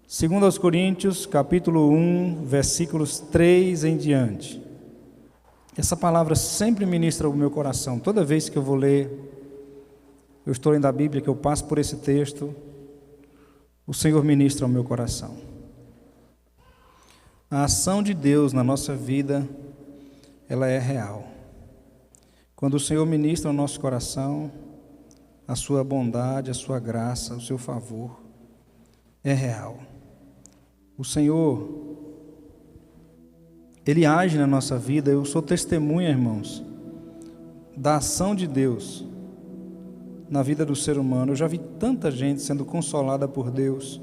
Segundo aos Coríntios, capítulo 1, versículos 3 em diante. Essa palavra sempre ministra o meu coração. Toda vez que eu vou ler, eu estou lendo a Bíblia, que eu passo por esse texto, o Senhor ministra o meu coração. A ação de Deus na nossa vida, ela é real. Quando o Senhor ministra no nosso coração, a sua bondade, a sua graça, o seu favor, é real. O Senhor, Ele age na nossa vida. Eu sou testemunha, irmãos, da ação de Deus na vida do ser humano. Eu já vi tanta gente sendo consolada por Deus,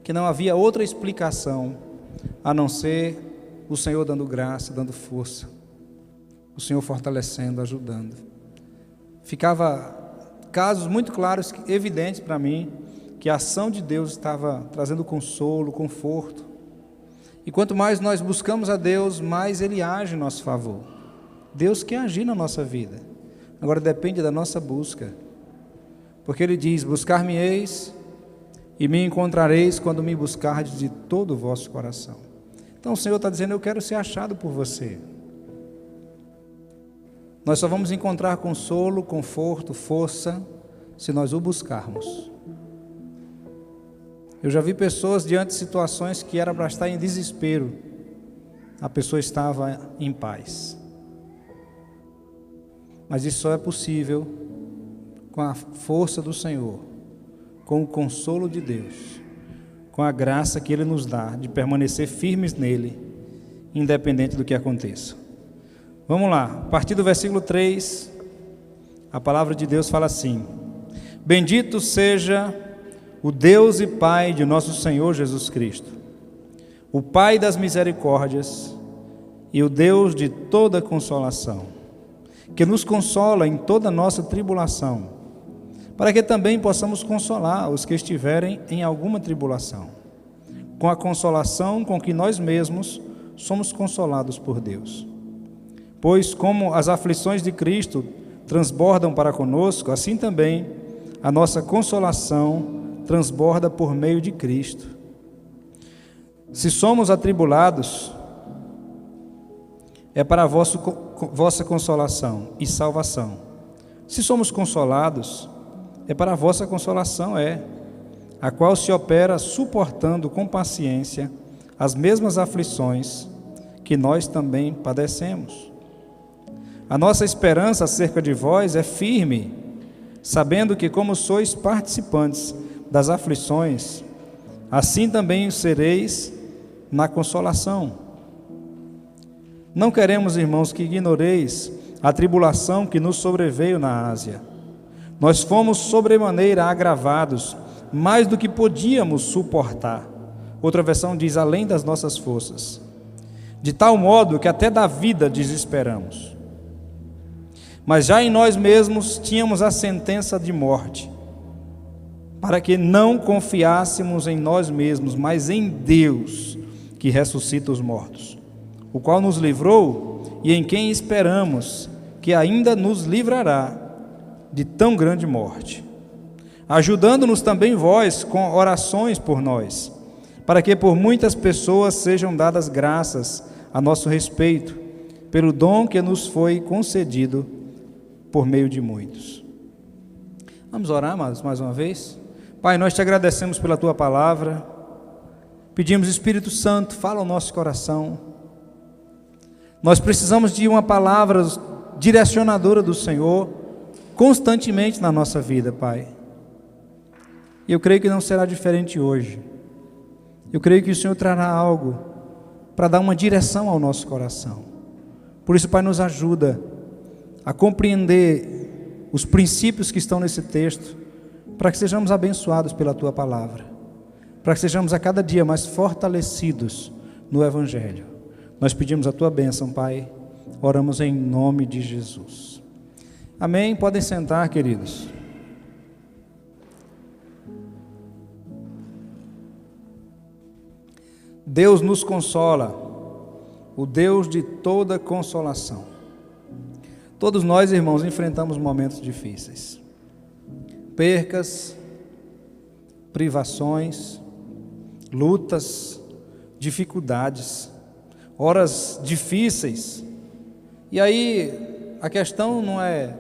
que não havia outra explicação a não ser o Senhor dando graça, dando força, o Senhor fortalecendo, ajudando. Ficava casos muito claros, evidentes para mim, que a ação de Deus estava trazendo consolo, conforto. E quanto mais nós buscamos a Deus, mais Ele age em nosso favor. Deus quer agir na nossa vida. Agora depende da nossa busca. Porque Ele diz: buscar-me-eis e me encontrareis quando me buscardes de todo o vosso coração. Então o Senhor está dizendo: eu quero ser achado por você. Nós só vamos encontrar consolo, conforto, força, se nós o buscarmos. Eu já vi pessoas diante de situações que era para estar em desespero, a pessoa estava em paz. Mas isso só é possível com a força do Senhor, com o consolo de Deus, com a graça que Ele nos dá de permanecer firmes nele, independente do que aconteça. Vamos lá, a partir do versículo 3, a palavra de Deus fala assim: bendito seja o Deus e Pai de nosso Senhor Jesus Cristo, o Pai das misericórdias e o Deus de toda consolação, que nos consola em toda nossa tribulação, para que também possamos consolar os que estiverem em alguma tribulação, com a consolação com que nós mesmos somos consolados por Deus. Pois como as aflições de Cristo transbordam para conosco, assim também a nossa consolação transborda por meio de Cristo. Se somos atribulados, é para a vossa consolação e salvação. Se somos consolados, é para a vossa consolação, a qual se opera suportando com paciência as mesmas aflições que nós também padecemos. A nossa esperança acerca de vós é firme, sabendo que, como sois participantes das aflições, assim também sereis na consolação. Não queremos, irmãos, que ignoreis a tribulação que nos sobreveio na Ásia. Nós fomos sobremaneira agravados, mais do que podíamos suportar. Outra versão diz: além das nossas forças, de tal modo que até da vida desesperamos. Mas já em nós mesmos tínhamos a sentença de morte, para que não confiássemos em nós mesmos, mas em Deus, que ressuscita os mortos, o qual nos livrou e em quem esperamos que ainda nos livrará de tão grande morte, ajudando-nos também vós com orações por nós, para que por muitas pessoas sejam dadas graças a nosso respeito, pelo dom que nos foi concedido por meio de muitos. Vamos orar, amados, mais uma vez? Pai, nós te agradecemos pela Tua palavra, pedimos: Espírito Santo, fala ao nosso coração. Nós precisamos de uma palavra direcionadora do Senhor constantemente na nossa vida, Pai. E eu creio que não será diferente hoje. Eu creio que o Senhor trará algo para dar uma direção ao nosso coração. Por isso, Pai, nos ajuda a compreender os princípios que estão nesse texto, para que sejamos abençoados pela Tua palavra, para que sejamos a cada dia mais fortalecidos no Evangelho. Nós pedimos a Tua bênção, Pai, oramos em nome de Jesus. Amém? Podem sentar, queridos. Deus nos consola, o Deus de toda consolação. Todos nós, irmãos, enfrentamos momentos difíceis. Percas, privações, lutas, dificuldades, horas difíceis. E aí a questão não é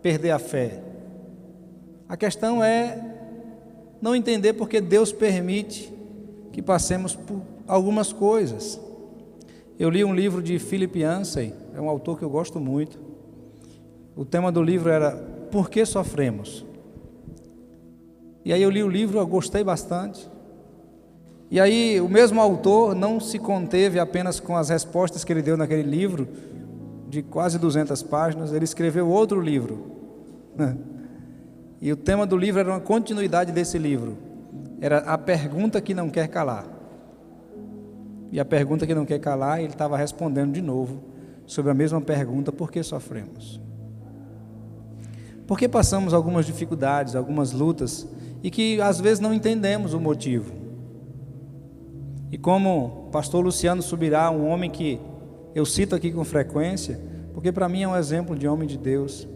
perder a fé, a questão é não entender porque Deus permite que passemos por algumas coisas. Eu li um livro de Philip Yancey, é um autor que eu gosto muito. O tema do livro era Por que sofremos? E aí eu li o livro, eu gostei bastante. E aí o mesmo autor não se conteve apenas com as respostas que ele deu naquele livro, de quase 200 páginas, ele escreveu outro livro. E o tema do livro era uma continuidade desse livro. Era a pergunta que não quer calar. E a pergunta que não quer calar, ele estava respondendo de novo sobre a mesma pergunta: por que sofremos? Por que passamos algumas dificuldades, algumas lutas, e que às vezes não entendemos o motivo? E como o pastor Luciano Subirá, um homem que eu cito aqui com frequência, porque para mim é um exemplo de homem de Deus,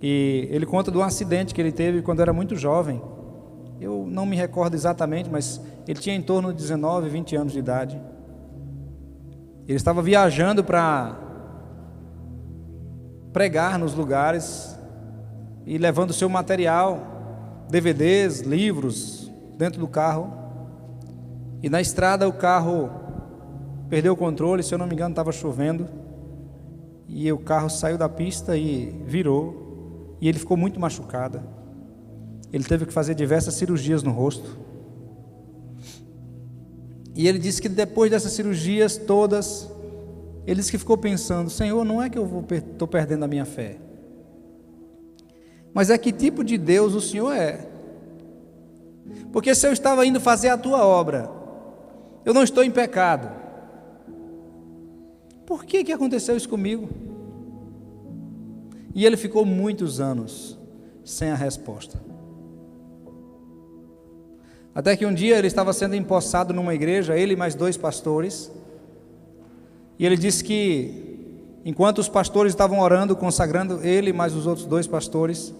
e ele conta de um acidente que ele teve quando era muito jovem. Eu não me recordo exatamente, mas ele tinha em torno de 19, 20 anos de idade. Ele estava viajando para pregar nos lugares e levando seu material, DVDs, livros, dentro do carro. E na estrada o carro perdeu o controle, se eu não me engano estava chovendo, e o carro saiu da pista e virou, e ele ficou muito machucado. Ele teve que fazer diversas cirurgias no rosto. E ele disse que depois dessas cirurgias todas, ele disse que ficou pensando: Senhor, não é que eu estou perdendo a minha fé, mas é que tipo de Deus o Senhor é. Porque se eu estava indo fazer a tua obra, eu não estou em pecado, por que aconteceu isso comigo? E ele ficou muitos anos sem a resposta. Até que um dia ele estava sendo empossado numa igreja, ele e mais 2 pastores, e ele disse que enquanto os pastores estavam orando, consagrando ele e mais os outros 2 pastores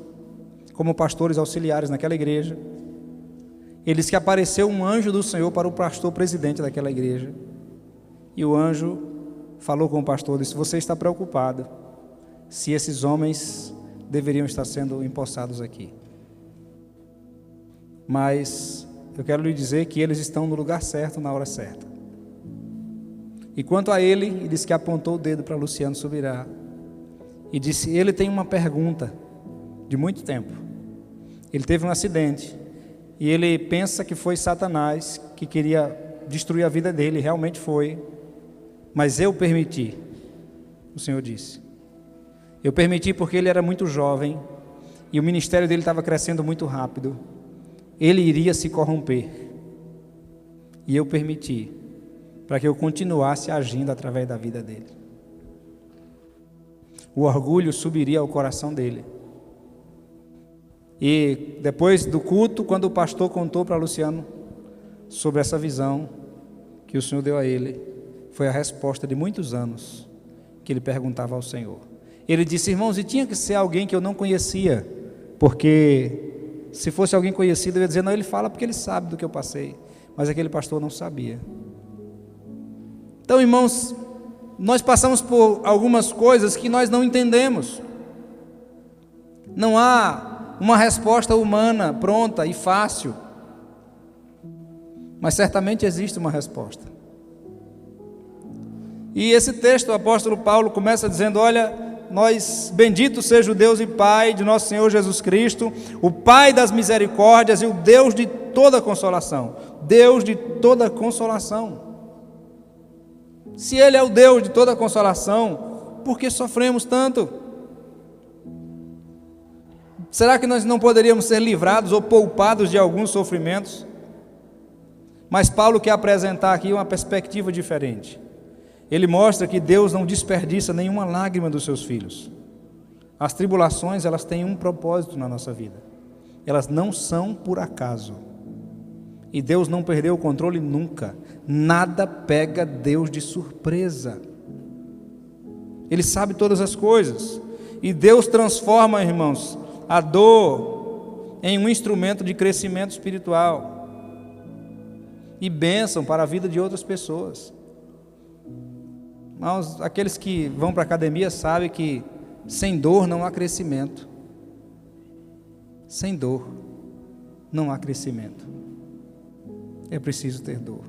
como pastores auxiliares naquela igreja, ele disse que apareceu um anjo do Senhor para o pastor presidente daquela igreja, e o anjo falou com o pastor, disse: você está preocupado se esses homens deveriam estar sendo empossados aqui, mas eu quero lhe dizer que eles estão no lugar certo, na hora certa. E quanto a ele disse que apontou o dedo para Luciano Subirá e disse: ele tem uma pergunta de muito tempo. Ele teve um acidente e ele pensa que foi Satanás que queria destruir a vida dele, realmente foi, mas eu permiti. O Senhor disse: eu permiti porque ele era muito jovem e o ministério dele estava crescendo muito rápido. Ele iria se corromper, e eu permiti, para que eu continuasse agindo através da vida dele. O orgulho subiria ao coração dele. E depois do culto, quando o pastor contou para Luciano sobre essa visão que o Senhor deu a ele, foi a resposta de muitos anos que ele perguntava ao Senhor. Ele disse: irmãos, e tinha que ser alguém que eu não conhecia, porque se fosse alguém conhecido, eu ia dizer: não, ele fala porque ele sabe do que eu passei. Mas aquele pastor não sabia. Então, irmãos, nós passamos por algumas coisas que nós não entendemos. Não há uma resposta humana pronta e fácil, mas certamente existe uma resposta. E esse texto, o apóstolo Paulo começa dizendo: olha, bendito seja o Deus e Pai de nosso Senhor Jesus Cristo, o Pai das misericórdias e o Deus de toda consolação. Deus de toda consolação. Se Ele é o Deus de toda consolação, por que sofremos tanto? Será que nós não poderíamos ser livrados ou poupados de alguns sofrimentos? Mas Paulo quer apresentar aqui uma perspectiva diferente. Ele mostra que Deus não desperdiça nenhuma lágrima dos seus filhos. As tribulações, elas têm um propósito na nossa vida. Elas não são por acaso. E Deus não perdeu o controle nunca. Nada pega Deus de surpresa. Ele sabe todas as coisas. E Deus transforma, irmãos, a dor em um instrumento de crescimento espiritual. e bênção para a vida de outras pessoas. Mas aqueles que vão para a academia sabem que sem dor não há crescimento. Sem dor não há crescimento. É preciso ter dor.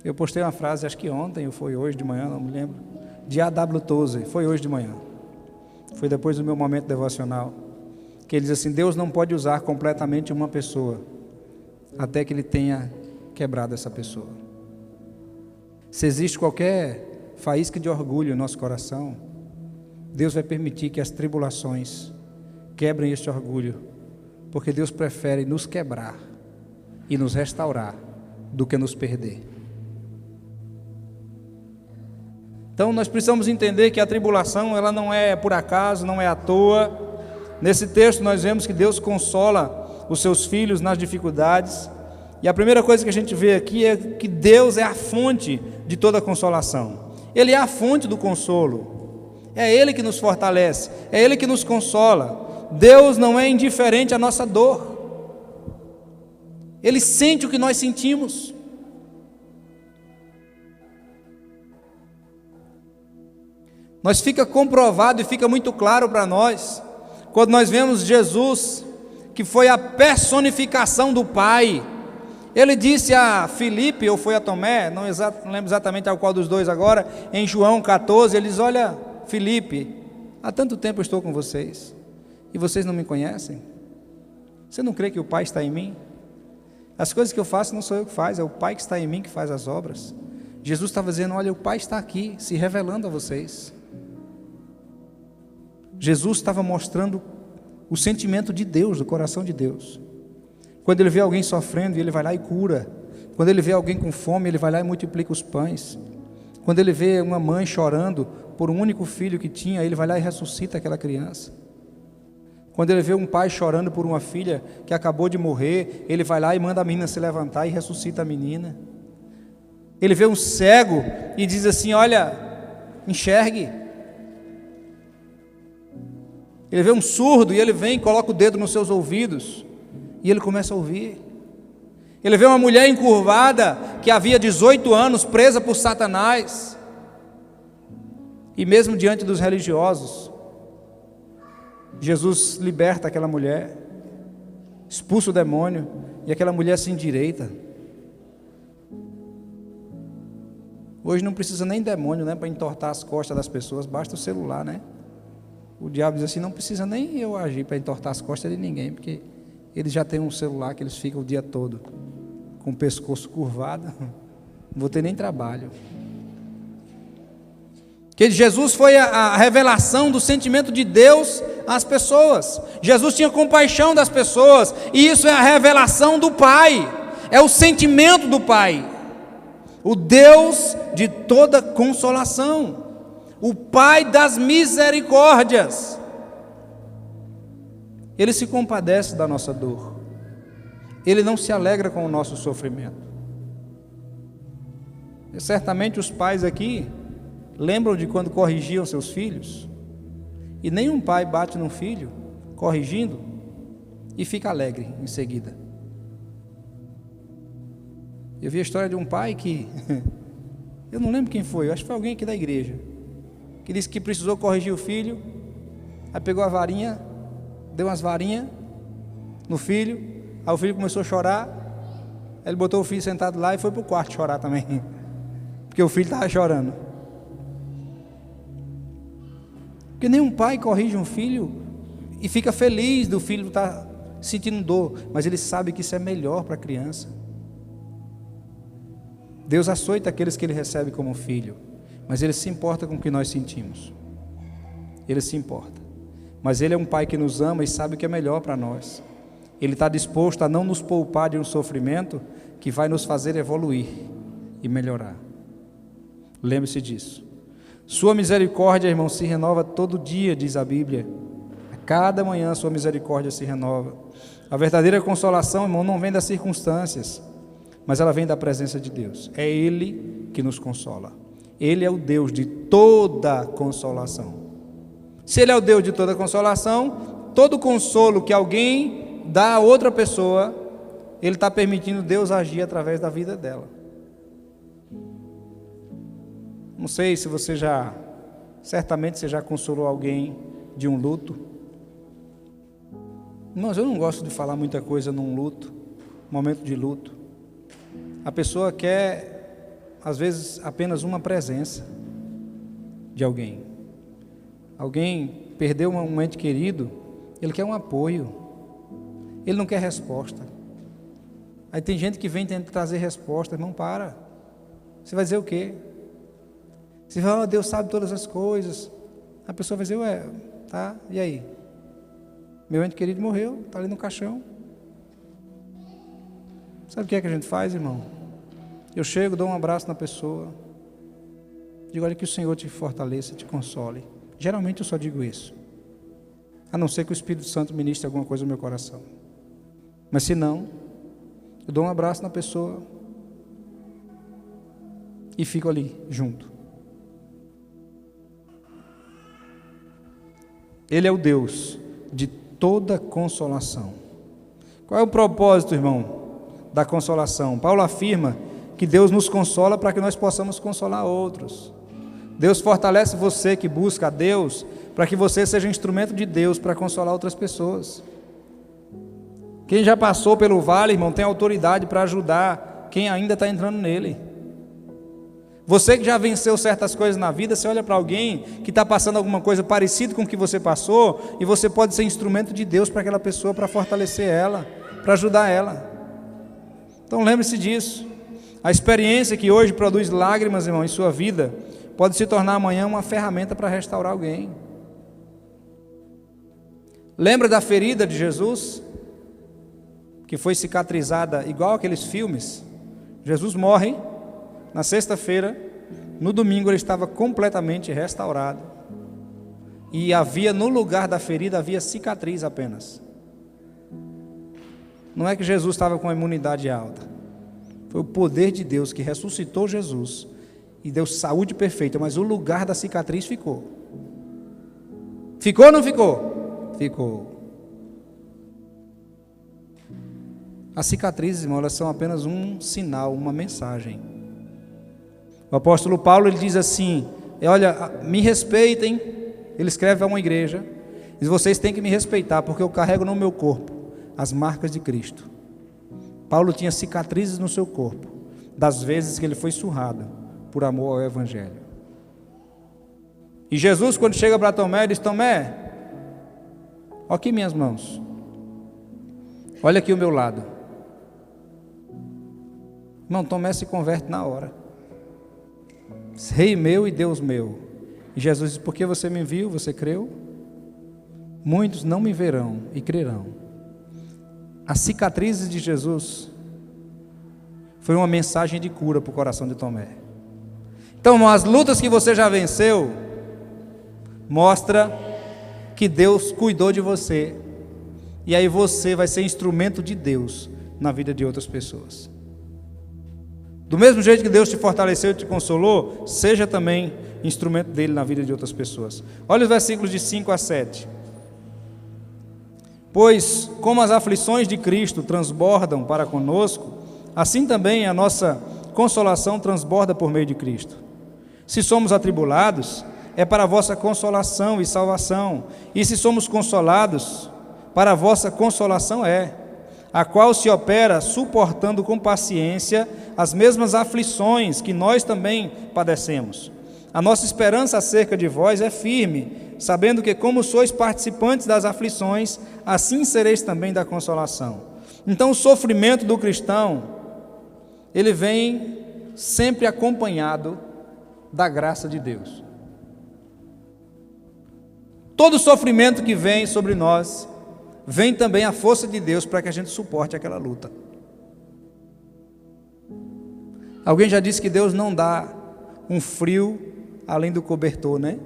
Eu postei uma frase, acho que ontem ou foi hoje de manhã, não me lembro, de A.W. Tozer, foi hoje de manhã. Foi depois do meu momento devocional, que ele diz assim: Deus não pode usar completamente uma pessoa até que Ele tenha quebrado essa pessoa. Se existe qualquer faísca de orgulho em nosso coração, Deus vai permitir que as tribulações quebrem este orgulho, porque Deus prefere nos quebrar e nos restaurar do que nos perder. Então nós precisamos entender que a tribulação, ela não é por acaso, não é à toa. Nesse texto nós vemos que Deus consola os seus filhos nas dificuldades, e a primeira coisa que a gente vê aqui é que Deus é a fonte de toda consolação. Ele é a fonte do consolo, é Ele que nos fortalece, é Ele que nos consola. Deus não é indiferente à nossa dor, Ele sente o que nós sentimos. Mas fica comprovado e fica muito claro para nós, quando nós vemos Jesus, que foi a personificação do Pai. Ele disse a Filipe, ou foi a Tomé, não lembro exatamente ao qual dos dois agora, em João 14, ele diz: olha, Filipe, há tanto tempo eu estou com vocês, e vocês não me conhecem? Você não crê que o Pai está em mim? As coisas que eu faço não sou eu que faço, é o Pai que está em mim que faz as obras. Jesus estava dizendo: olha, o Pai está aqui, se revelando a vocês. Jesus estava mostrando o sentimento de Deus, do coração de Deus. Quando Ele vê alguém sofrendo, Ele vai lá e cura. Quando Ele vê alguém com fome, Ele vai lá e multiplica os pães. Quando Ele vê uma mãe chorando por um único filho que tinha, Ele vai lá e ressuscita aquela criança. Quando Ele vê um pai chorando por uma filha que acabou de morrer, Ele vai lá e manda a menina se levantar e ressuscita a menina. Ele vê um cego e diz assim: olha, enxergue. Ele vê um surdo e ele vem e coloca o dedo nos seus ouvidos e ele começa a ouvir. Ele vê uma mulher encurvada que havia 18 anos presa por Satanás, e mesmo diante dos religiosos, Jesus liberta aquela mulher, expulsa o demônio, e aquela mulher se endireita. Hoje não precisa nem demônio, né, para entortar as costas das pessoas, basta o celular, né? O diabo diz assim: não precisa nem eu agir para entortar as costas de ninguém, porque eles já têm um celular que eles ficam o dia todo com o pescoço curvado, não vou ter nem trabalho. Que Jesus foi a revelação do sentimento de Deus às pessoas. Jesus tinha compaixão das pessoas, e isso é a revelação do Pai, é o sentimento do Pai, o Deus de toda consolação, o Pai das misericórdias. Ele se compadece da nossa dor, Ele não se alegra com o nosso sofrimento. E certamente os pais aqui lembram de quando corrigiam seus filhos, e nenhum pai bate num filho corrigindo e fica alegre em seguida. Eu vi a história de um pai que eu não lembro quem foi, eu acho que foi alguém aqui da igreja, que disse que precisou corrigir o filho, aí pegou a varinha, deu umas varinhas no filho, aí o filho começou a chorar, aí ele botou o filho sentado lá e foi para o quarto chorar também, porque o filho estava chorando. Porque nenhum pai corrige um filho e fica feliz do filho estar sentindo dor, mas ele sabe que isso é melhor para a criança. Deus açoita aqueles que Ele recebe como filho, mas Ele se importa com o que nós sentimos. Ele se importa, mas Ele é um Pai que nos ama e sabe o que é melhor para nós. Ele está disposto a não nos poupar de um sofrimento que vai nos fazer evoluir e melhorar. Lembre-se disso. Sua misericórdia, irmão, se renova todo dia, diz a Bíblia. A cada manhã sua misericórdia se renova. A verdadeira consolação, irmão, não vem das circunstâncias, mas ela vem da presença de Deus. É Ele que nos consola. Ele é o Deus de toda consolação. Se Ele é o Deus de toda consolação, todo consolo que alguém dá a outra pessoa, ele está permitindo Deus agir através da vida dela. Não sei se você certamente você já consolou alguém de um luto. Mas eu não gosto de falar muita coisa num luto, momento de luto. A pessoa quer, às vezes, apenas uma presença de alguém. Alguém perdeu um ente querido, ele quer um apoio, ele não quer resposta. Aí tem gente que vem tentando trazer resposta. Irmão, para. Você vai dizer o quê? Você fala, Deus sabe todas as coisas. A pessoa vai dizer, ué, tá, e aí? Meu ente querido morreu, está ali no caixão. Sabe o que é que a gente faz, irmão? Eu chego, dou um abraço na pessoa, digo, olha, que o Senhor te fortaleça, te console. Geralmente eu só digo isso, a não ser que o Espírito Santo ministre alguma coisa no meu coração. Mas se não, eu dou um abraço na pessoa e fico ali, junto. Ele é o Deus de toda consolação. Qual é o propósito, irmão, da consolação? Paulo afirma que Deus nos consola para que nós possamos consolar outros. Deus fortalece você que busca a Deus para que você seja instrumento de Deus para consolar outras pessoas. Quem já passou pelo vale, irmão, tem autoridade para ajudar quem ainda está entrando nele. Você que já venceu certas coisas na vida, você olha para alguém que está passando alguma coisa parecida com o que você passou, e você pode ser instrumento de Deus para aquela pessoa, para fortalecer ela, para ajudar ela. Então lembre-se disso. A experiência que hoje produz lágrimas, irmão, em sua vida, pode se tornar amanhã uma ferramenta para restaurar alguém. Lembra da ferida de Jesus, que foi cicatrizada igual aqueles filmes? Jesus morre na sexta-feira, no domingo ele estava completamente restaurado, e havia no lugar da ferida, havia cicatriz apenas. Não é que Jesus estava com a imunidade alta, foi o poder de Deus que ressuscitou Jesus e deu saúde perfeita, mas o lugar da cicatriz ficou. Ficou ou não ficou? Ficou. As cicatrizes, irmão, elas são apenas um sinal, uma mensagem. O apóstolo Paulo, ele diz assim, olha, me respeitem, ele escreve a uma igreja, diz, vocês têm que me respeitar, porque eu carrego no meu corpo as marcas de Cristo. Paulo tinha cicatrizes no seu corpo, das vezes que ele foi surrado, por amor ao Evangelho. E Jesus, quando chega para Tomé, diz, Tomé, olha aqui minhas mãos, olha aqui o meu lado. Irmão, Tomé se converte na hora. Rei meu e Deus meu. E Jesus diz, porque você me viu, você creu? Muitos não me verão e crerão. As cicatrizes de Jesus foi uma mensagem de cura para o coração de Tomé. Então, irmão, as lutas que você já venceu mostra que Deus cuidou de você, e aí você vai ser instrumento de Deus na vida de outras pessoas. Do mesmo jeito que Deus te fortaleceu e te consolou, seja também instrumento dele na vida de outras pessoas. Olha os versículos de 5 a 7. Pois, como as aflições de Cristo transbordam para conosco, assim também a nossa consolação transborda por meio de Cristo. Se somos atribulados, é para a vossa consolação e salvação, e se somos consolados, para a vossa consolação é, a qual se opera suportando com paciência as mesmas aflições que nós também padecemos. A nossa esperança acerca de vós é firme, sabendo que como sois participantes das aflições, assim sereis também da consolação. Então o sofrimento do cristão, ele vem sempre acompanhado da graça de Deus. Todo sofrimento que vem sobre nós, vem também a força de Deus para que a gente suporte aquela luta. Alguém já disse que Deus não dá um frio além do cobertor, né?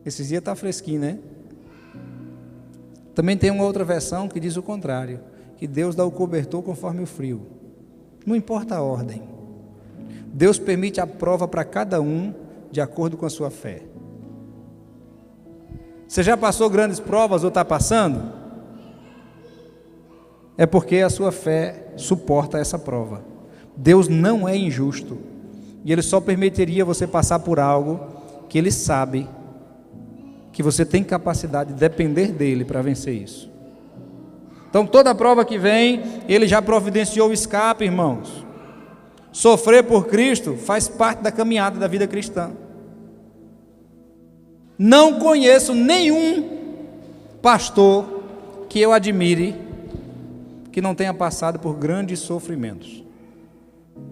Esses dias está fresquinho, né? Também tem uma outra versão que diz o contrário, que Deus dá o cobertor conforme o frio. Não importa a ordem. Deus permite a prova para cada um de acordo com a sua fé. Você já passou grandes provas ou está passando? é porque a sua fé suporta essa prova. Deus não é injusto, e Ele só permitiria você passar por algo que Ele sabe que você tem capacidade de depender dEle para vencer isso. Então toda prova que vem, Ele já providenciou o escape, irmãos. Sofrer por Cristo faz parte da caminhada da vida cristã. Não conheço nenhum pastor que eu admire que não tenha passado por grandes sofrimentos.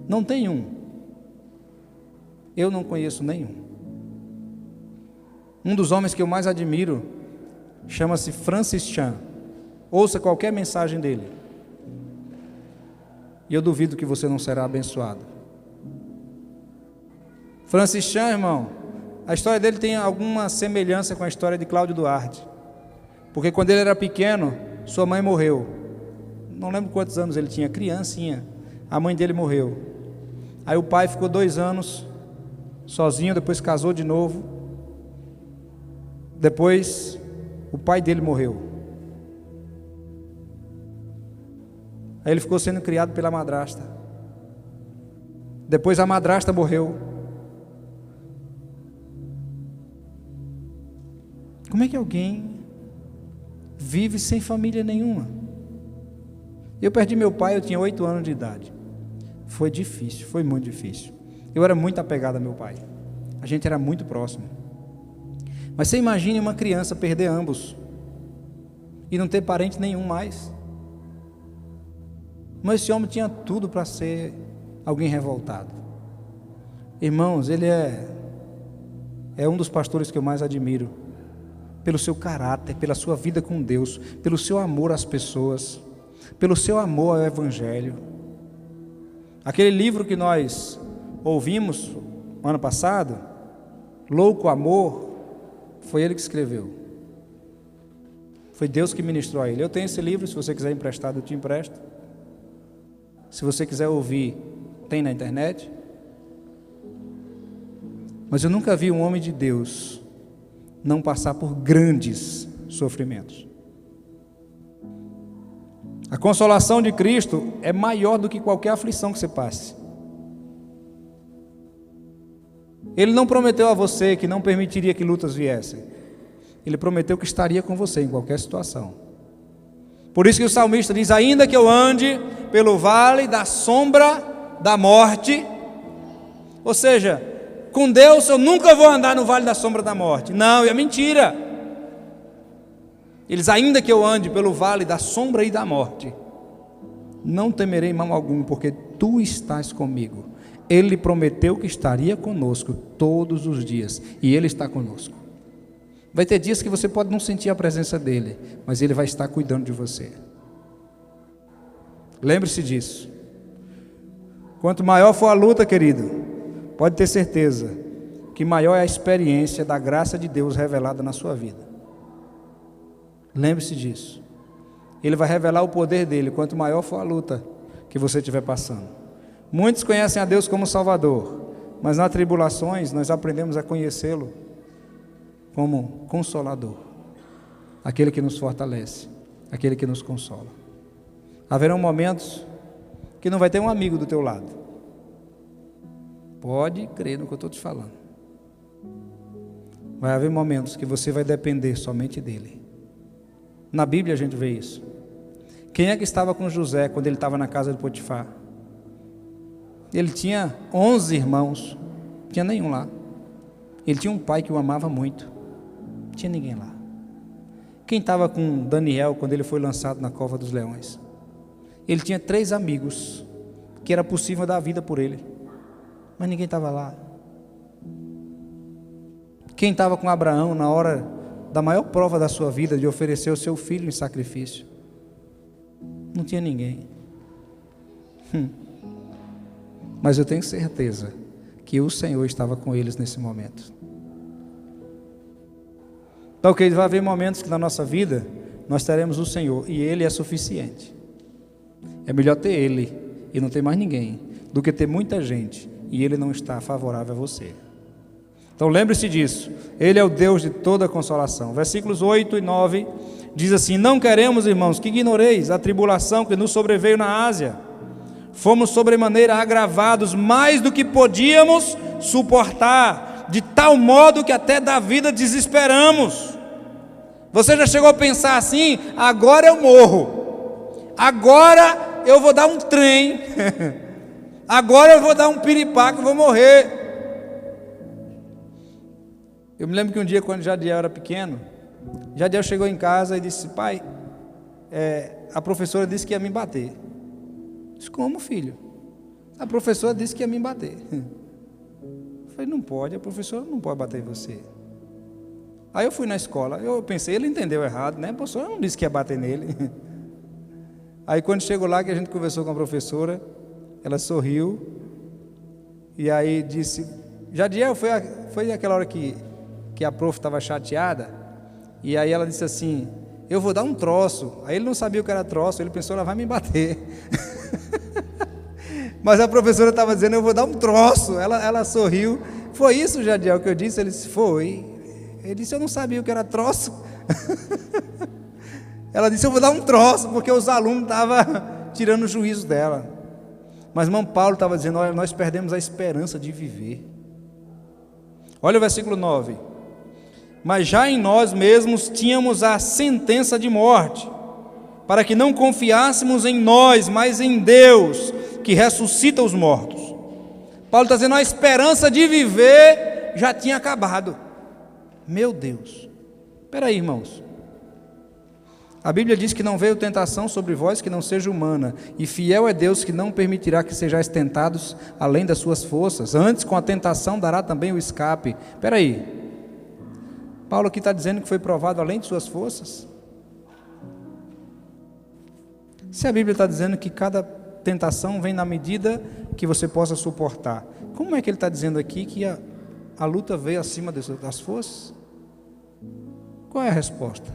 Não tem um. Eu não conheço nenhum. Um dos homens que eu mais admiro chama-se Francis Chan. Ouça qualquer mensagem dele, e eu duvido que você não será abençoado. Francis Chan, irmão, a história dele tem alguma semelhança com a história de Cláudio Duarte, porque quando ele era pequeno, sua mãe morreu. Não lembro quantos anos ele tinha, criancinha. A mãe dele morreu. Aí o pai ficou 2 anos sozinho, depois casou de novo. Depois o pai dele morreu. Aí ele ficou sendo criado pela madrasta. Depois a madrasta morreu. Como é que alguém vive sem família nenhuma? Eu perdi meu pai, eu tinha 8 anos de idade. Foi difícil, foi muito difícil. Eu era muito apegado a meu pai. A gente era muito próximo. Mas você imagine uma criança perder ambos e não ter parente nenhum mais. Mas esse homem tinha tudo para ser alguém revoltado. Irmãos, ele é um dos pastores que eu mais admiro, pelo seu caráter, pela sua vida com Deus, pelo seu amor às pessoas, pelo seu amor ao Evangelho. Aquele livro que nós ouvimos ano passado, Louco Amor, foi ele que escreveu. Foi Deus que ministrou a ele. Eu tenho esse livro, se você quiser emprestado, eu te empresto. Se você quiser ouvir, tem na internet. Mas eu nunca vi um homem de Deus não passar por grandes sofrimentos. A consolação de Cristo é maior do que qualquer aflição que você passe. Ele não prometeu a você que não permitiria que lutas viessem. Ele prometeu que estaria com você em qualquer situação. Por isso que o salmista diz: ainda que eu ande pelo vale da sombra da morte, ou seja, com Deus eu nunca vou andar no vale da sombra da morte. Não, é mentira. Eles: ainda que eu ande pelo vale da sombra e da morte, não temerei mal algum, porque tu estás comigo. Ele prometeu que estaria conosco todos os dias, e Ele está conosco. Vai ter dias que você pode não sentir a presença dEle, mas Ele vai estar cuidando de você. Lembre-se disso. Quanto maior for a luta, querido, pode ter certeza que maior é a experiência da graça de Deus revelada na sua vida. Lembre-se disso. Ele vai revelar o poder dEle, quanto maior for a luta que você estiver passando. Muitos conhecem a Deus como Salvador, mas nas tribulações nós aprendemos a conhecê-lo como Consolador, aquele que nos fortalece, aquele que nos consola. Haverão momentos que não vai ter um amigo do teu lado. Pode crer no que eu estou te falando. Vai haver momentos que você vai depender somente dele. Na Bíblia a gente vê isso. Quem é que estava com José quando ele estava na casa de Potifar? Ele tinha 11 irmãos, não tinha nenhum lá. Ele tinha um pai que o amava muito, não tinha ninguém lá. Quem estava com Daniel quando ele foi lançado na cova dos leões? Ele tinha 3 amigos que era possível dar a vida por ele, mas ninguém estava lá. Quem estava com Abraão na hora da maior prova da sua vida, de oferecer o seu filho em sacrifício? Não tinha ninguém. Mas eu tenho certeza que o Senhor estava com eles nesse momento. Então, ok, vai haver momentos que na nossa vida nós teremos o Senhor e Ele é suficiente. É melhor ter Ele e não ter mais ninguém do que ter muita gente e Ele não está favorável a você. Então lembre-se disso. Ele é o Deus de toda consolação. Versículos 8 e 9 Diz assim: não queremos, irmãos, que ignoreis a tribulação que nos sobreveio na Ásia. Fomos sobremaneira agravados mais do que podíamos suportar, de tal modo que até da vida desesperamos. Você já chegou a pensar assim: agora eu morro, agora eu vou dar um trem, agora eu vou dar um piripaque, eu vou morrer. Eu me lembro que um dia, quando Jadiel era pequeno, Jadiel chegou em casa e disse: pai, a professora disse que ia me bater. Eu disse: como, filho? A professora disse que ia me bater. Eu falei: não pode, a professora não pode bater em você. Aí eu fui na escola, eu pensei, ele entendeu errado, né? A professora não disse que ia bater nele. Aí quando chegou lá, que a gente conversou com a professora, ela sorriu, e aí disse: Jadiel, foi aquela hora que a prof estava chateada, e aí ela disse assim: eu vou dar um troço. Aí ele não sabia o que era troço, ele pensou: ela vai me bater. Mas a professora estava dizendo: eu vou dar um troço. Ela sorriu. Foi isso, Jadiel, que eu disse? Ele disse: foi. Ele disse: eu não sabia o que era troço. Ela disse: eu vou dar um troço, porque os alunos estavam tirando o juízo dela. Mas irmão Paulo estava dizendo: olha, nós perdemos a esperança de viver. Olha o versículo 9: mas já em nós mesmos tínhamos a sentença de morte, para que não confiássemos em nós, mas em Deus, que ressuscita os mortos. Paulo está dizendo: a esperança de viver já tinha acabado. Meu Deus, espera aí, irmãos, a Bíblia diz que não veio tentação sobre vós que não seja humana, e fiel é Deus que não permitirá que sejais tentados além das suas forças, antes com a tentação dará também o escape. Espera aí, Paulo aqui está dizendo que foi provado além de suas forças? Se a Bíblia está dizendo que cada tentação vem na medida que você possa suportar, como é que ele está dizendo aqui que a luta veio acima das forças? Qual é a resposta?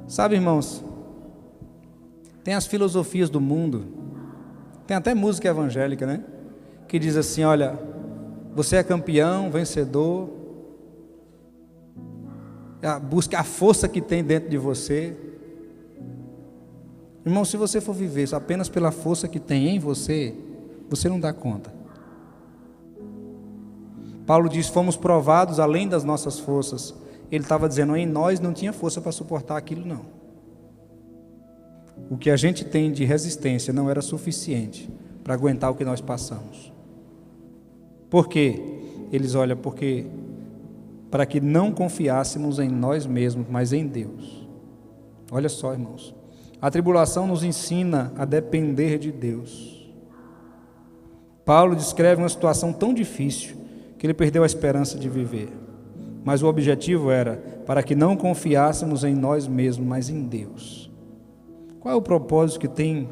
Sabe, irmãos, tem as filosofias do mundo, tem até música evangélica, né? Que diz assim: olha, você é campeão, vencedor, busca a força que tem dentro de você. Irmão, se você for viver apenas pela força que tem em você, você não dá conta. Paulo diz: fomos provados além das nossas forças. Ele estava dizendo: em nós não tinha força para suportar aquilo, não. O que a gente tem de resistência não era suficiente para aguentar o que nós passamos. Por quê? Eles olham, porque para que não confiássemos em nós mesmos, mas em Deus. Olha só, irmãos, a tribulação nos ensina a depender de Deus. Paulo descreve uma situação tão difícil que ele perdeu a esperança de viver, mas o objetivo era para que não confiássemos em nós mesmos, mas em Deus. Qual é o propósito que tem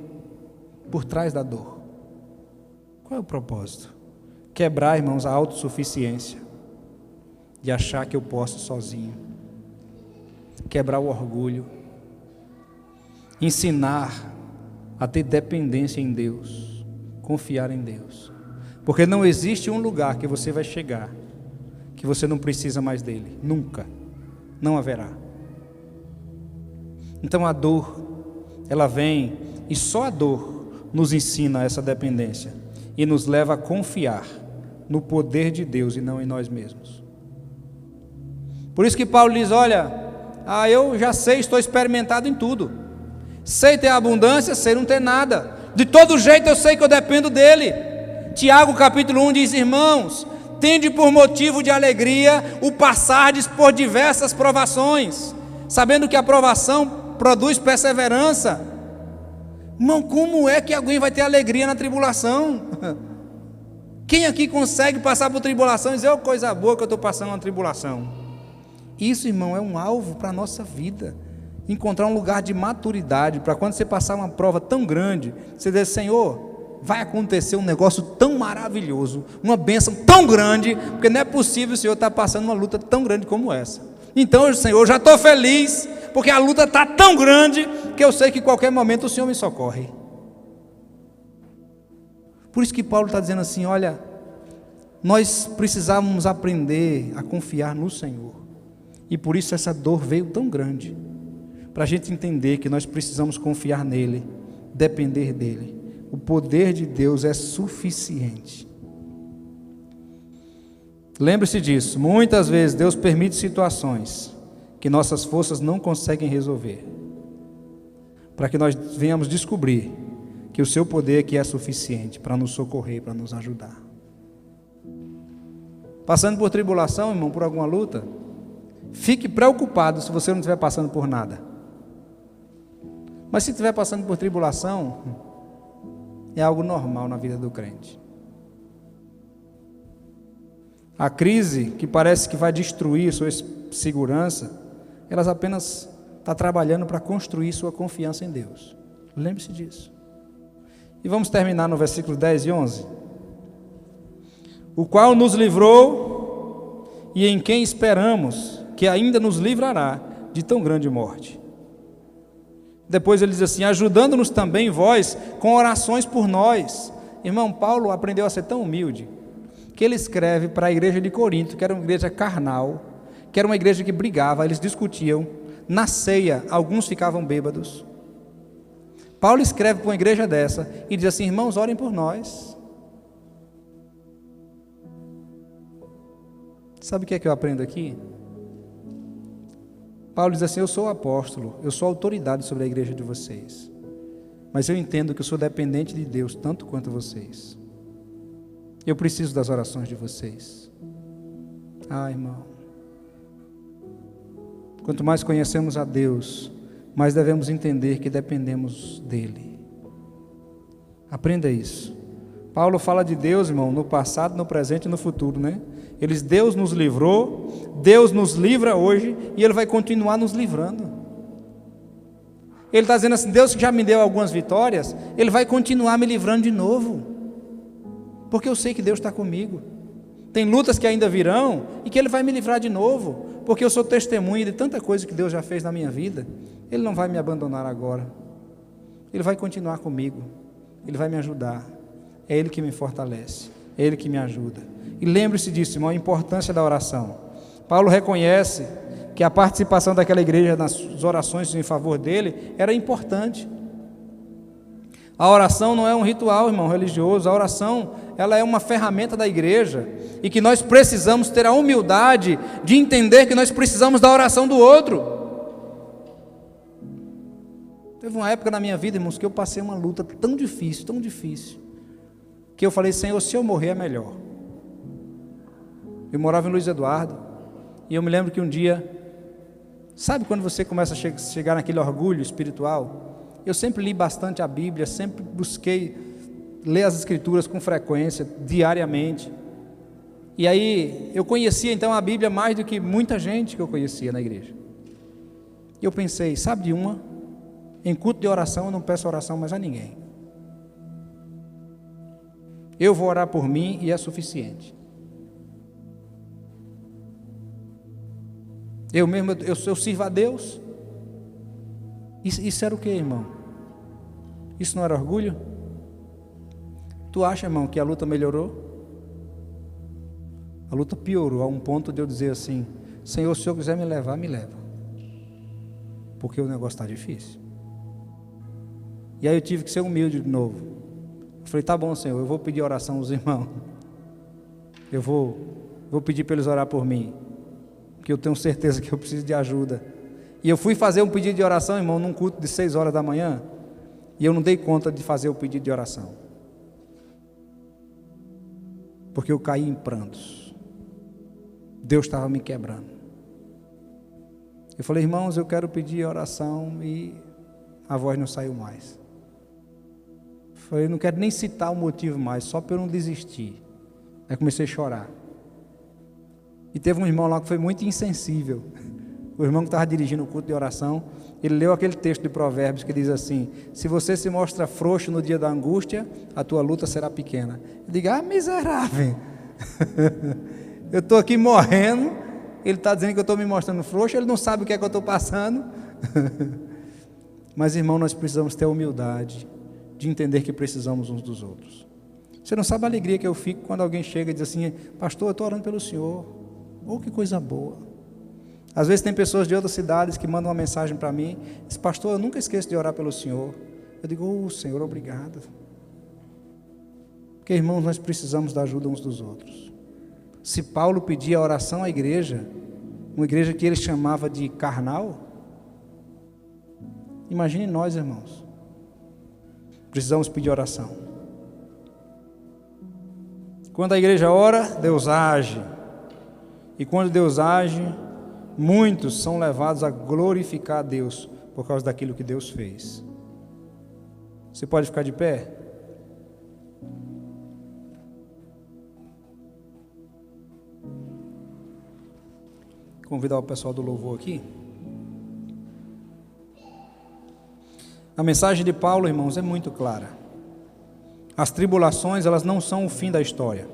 por trás da dor? Qual é o propósito? Quebrar, irmãos, a autossuficiência, de achar que eu posso sozinho, quebrar o orgulho, ensinar a ter dependência em Deus, confiar em Deus, porque não existe um lugar que você vai chegar que você não precisa mais dele, nunca, não haverá. Então a dor, ela vem, e só a dor nos ensina essa dependência e nos leva a confiar no poder de Deus e não em nós mesmos. Por isso que Paulo diz: olha, eu já sei, estou experimentado em tudo, sei ter abundância, sei não ter nada, de todo jeito eu sei que eu dependo dele. Tiago capítulo 1 diz: irmãos, tende por motivo de alegria o passardes por diversas provações, sabendo que a provação produz perseverança. Irmão, como é que alguém vai ter alegria na tribulação? Quem aqui consegue passar por tribulação e dizer: coisa boa que eu estou passando uma tribulação? Isso, irmão, é um alvo para a nossa vida. Encontrar um lugar de maturidade, para quando você passar uma prova tão grande, você dizer: Senhor, vai acontecer um negócio tão maravilhoso, uma bênção tão grande, porque não é possível o Senhor estar passando uma luta tão grande como essa. Então, Senhor, eu já estou feliz, porque a luta está tão grande, que eu sei que em qualquer momento o Senhor me socorre. Por isso que Paulo está dizendo assim: olha, nós precisávamos aprender a confiar no Senhor, E por isso essa dor veio tão grande, para a gente entender que nós precisamos confiar nele, depender dele. O poder de Deus é suficiente. Lembre-se disso, muitas vezes Deus permite situações que nossas forças não conseguem resolver, para que nós venhamos descobrir que o seu poder aqui é suficiente para nos socorrer, para nos ajudar. Passando por tribulação, irmão, por alguma luta, fique preocupado se você não estiver passando por nada. Mas se estiver passando por tribulação, é algo normal na vida do crente. A crise que parece que vai destruir sua segurança, elas apenas estão trabalhando para construir sua confiança em Deus. Lembre-se disso. E vamos terminar no versículo 10 e 11. O qual nos livrou e em quem esperamos que ainda nos livrará de tão grande morte. Depois ele diz assim, ajudando-nos também vós com orações por nós. Irmão, Paulo aprendeu a ser tão humilde, que ele escreve para a igreja de Corinto, que era uma igreja carnal, que era uma igreja que brigava, eles discutiam, na ceia, alguns ficavam bêbados. Paulo escreve para uma igreja dessa, e diz assim, irmãos, orem por nós. Sabe o que é que eu aprendo aqui? Paulo diz assim, eu sou apóstolo, eu sou autoridade sobre a igreja de vocês, mas eu entendo que eu sou dependente de Deus, tanto quanto vocês. Eu preciso das orações de vocês. Irmão, quanto mais conhecemos a Deus, mais devemos entender que dependemos dEle. Aprenda isso. Paulo fala de Deus, irmão, no passado, no presente e no futuro, né? Deus nos livrou, Deus nos livra hoje e Ele vai continuar nos livrando. Ele está dizendo assim, Deus que já me deu algumas vitórias, Ele vai continuar me livrando de novo, porque eu sei que Deus está comigo. Tem lutas que ainda virão e que Ele vai me livrar de novo, porque eu sou testemunha de tanta coisa que Deus já fez na minha vida. Ele não vai me abandonar agora, Ele vai continuar comigo, Ele vai me ajudar. É Ele que me fortalece, é Ele que me ajuda. E lembre-se disso, irmão, a importância da oração. Paulo reconhece que a participação daquela igreja nas orações em favor dele era importante. A oração não é um ritual, irmão, religioso. A oração, ela é uma ferramenta da igreja e que nós precisamos ter a humildade de entender que nós precisamos da oração do outro. Teve uma época na minha vida, irmãos, que eu passei uma luta tão difícil, que eu falei, Senhor, se eu morrer é melhor. Eu morava em Luiz Eduardo, e eu me lembro que um dia, sabe quando você começa a chegar naquele orgulho espiritual? Eu sempre li bastante a Bíblia, sempre busquei ler as Escrituras com frequência, diariamente. E aí, eu conhecia então a Bíblia mais do que muita gente que eu conhecia na igreja. E eu pensei, sabe de uma? Em culto de oração eu não peço oração mais a ninguém. Eu vou orar por mim e é suficiente. Eu sirvo a Deus. Isso era o que, irmão? Isso não era orgulho? Tu acha, irmão, que a luta melhorou? A luta piorou a um ponto de eu dizer assim, Senhor, se o Senhor quiser me levar, me leva, porque o negócio está difícil. E aí eu tive que ser humilde de novo. Eu falei, tá bom, Senhor, eu vou pedir oração aos irmãos, eu vou pedir para eles orar por mim, porque eu tenho certeza que eu preciso de ajuda. E eu fui fazer um pedido de oração, irmão, num culto de 6 horas da manhã, e eu não dei conta de fazer o pedido de oração, porque eu caí em prantos. Deus estava me quebrando. Eu falei, irmãos, eu quero pedir oração, e a voz não saiu mais. Eu falei, não quero nem citar o motivo mais, só para eu não desistir. Aí comecei a chorar. E teve um irmão lá que foi muito insensível. O irmão que estava dirigindo o culto de oração, ele leu aquele texto de Provérbios que diz assim, se você se mostra frouxo no dia da angústia, a tua luta será pequena. Eu digo, miserável, eu estou aqui morrendo, ele está dizendo que eu estou me mostrando frouxo, ele não sabe o que é que eu estou passando. Mas, irmão, nós precisamos ter a humildade de entender que precisamos uns dos outros. Você não sabe a alegria que eu fico quando alguém chega e diz assim, pastor, eu estou orando pelo senhor. Oh, que coisa boa. Às vezes tem pessoas de outras cidades que mandam uma mensagem para mim, diz: pastor, eu nunca esqueço de orar pelo senhor. Eu digo: Senhor, obrigado. Porque, irmãos, nós precisamos da ajuda uns dos outros. Se Paulo pedia oração à igreja, uma igreja que ele chamava de carnal, imagine nós, irmãos. Precisamos pedir oração. Quando a igreja ora, Deus age. E quando Deus age, muitos são levados a glorificar a Deus por causa daquilo que Deus fez. Você pode ficar de pé? Convidar o pessoal do louvor aqui. A mensagem de Paulo, irmãos, é muito clara. As tribulações, elas não são o fim da história.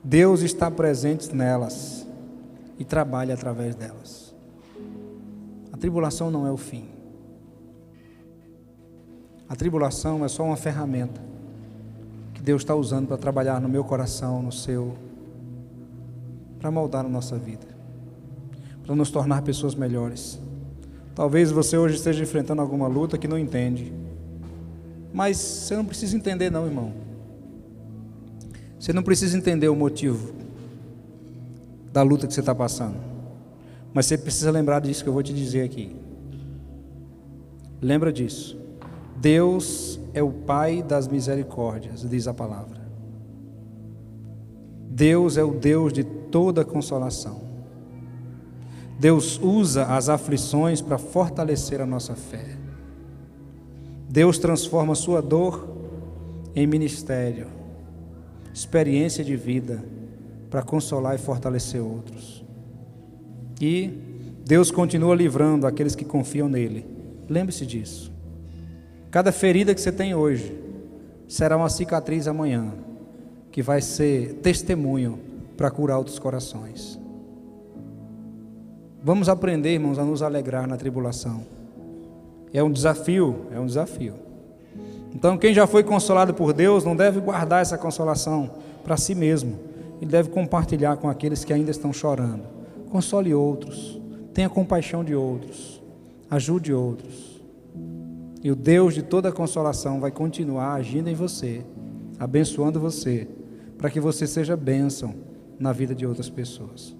Deus está presente nelas e trabalha através delas. A tribulação não é o fim. A tribulação é só uma ferramenta que Deus está usando para trabalhar no meu coração, no seu, para moldar a nossa vida, para nos tornar pessoas melhores. Talvez você hoje esteja enfrentando alguma luta que não entende, mas você não precisa entender não, irmão. Você não precisa entender o motivo da luta que você está passando, mas você precisa lembrar disso que eu vou te dizer aqui. Lembra disso. Deus é o Pai das misericórdias, diz a palavra. Deus é o Deus de toda consolação. Deus usa as aflições para fortalecer a nossa fé. Deus transforma a sua dor em ministério, experiência de vida para consolar e fortalecer outros. E Deus continua livrando aqueles que confiam nele. Lembre-se disso. Cada ferida que você tem hoje será uma cicatriz amanhã, que vai ser testemunho para curar outros corações. Vamos aprender, irmãos, a nos alegrar na tribulação. É um desafio, é um desafio. Então, quem já foi consolado por Deus não deve guardar essa consolação para si mesmo. Ele deve compartilhar com aqueles que ainda estão chorando. Console outros, tenha compaixão de outros, ajude outros. E o Deus de toda consolação vai continuar agindo em você, abençoando você, para que você seja bênção na vida de outras pessoas.